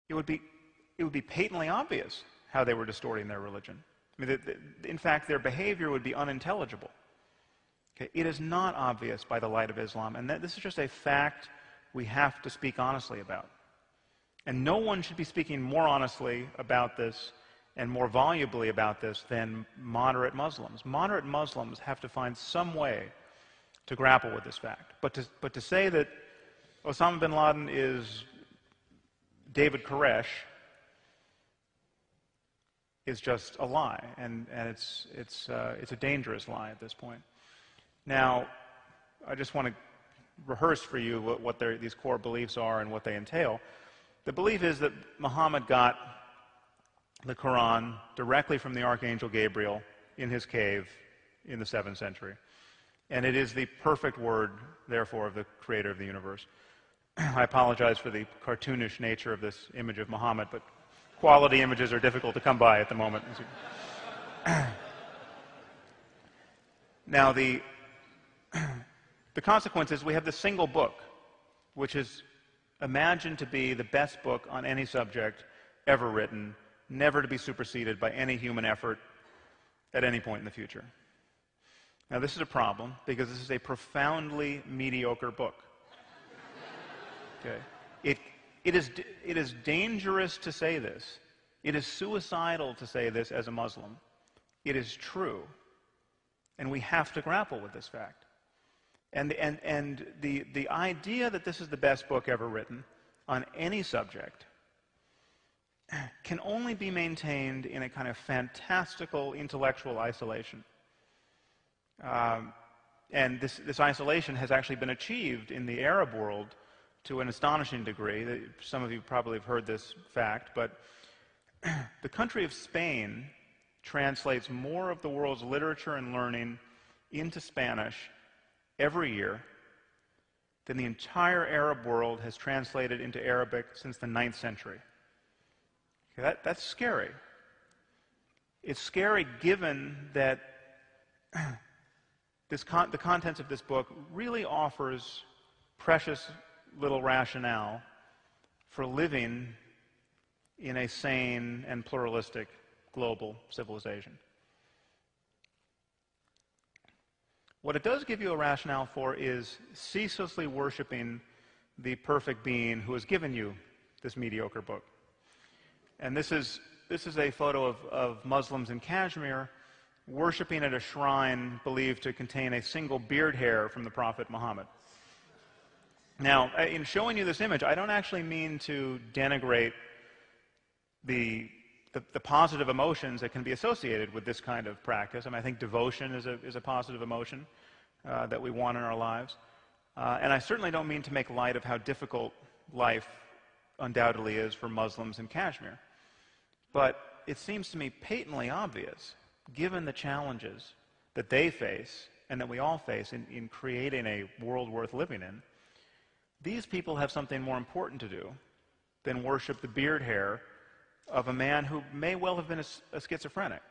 it would be patently obvious how they were distorting their religion. I mean, in fact, their behavior would be unintelligible. Okay? It is not obvious by the light of Islam, and this is just a fact we have to speak honestly about. And no one should be speaking more honestly about this and more volubly about this than moderate Muslims. Moderate Muslims have to find some way to grapple with this fact. But to say that Osama bin Laden is David Koresh is just a lie, and it's a dangerous lie at this point. Now, I just want to rehearse for you what these core beliefs are and what they entail. The belief is that Muhammad got the Quran directly from the Archangel Gabriel in his cave in the 7th century. And it is the perfect word, therefore, of the creator of the universe. I apologize for the cartoonish nature of this image of Muhammad, but quality images are difficult to come by at the moment. Now, the consequence is we have this single book, which is imagined to be the best book on any subject ever written, never to be superseded by any human effort at any point in the future. Now, this is a problem because this is a profoundly mediocre book. Okay? It is dangerous to say this. It is suicidal to say this as a Muslim. It is true. And we have to grapple with this fact. And the idea that this is the best book ever written on any subject can only be maintained in a kind of fantastical intellectual isolation. And this isolation has actually been achieved in the Arab world to an astonishing degree. Some of you probably have heard this fact, but the country of Spain translates more of the world's literature and learning into Spanish every year than the entire Arab world has translated into Arabic since the 9th century. Okay, that's scary. It's scary given that the contents of this book really offers precious little rationale for living in a sane and pluralistic global civilization. What it does give you a rationale for is ceaselessly worshiping the perfect being who has given you this mediocre book. And this is a photo of Muslims in Kashmir worshiping at a shrine believed to contain a single beard hair from the Prophet Muhammad. Now, in showing you this image, I don't actually mean to denigrate the positive emotions that can be associated with this kind of practice. I mean, I think devotion is a positive emotion that we want in our lives. And I certainly don't mean to make light of how difficult life undoubtedly is for Muslims in Kashmir. But it seems to me patently obvious, given the challenges that they face and that we all face in creating a world worth living in, these people have something more important to do than worship the beard hair of a man who may well have been a schizophrenic.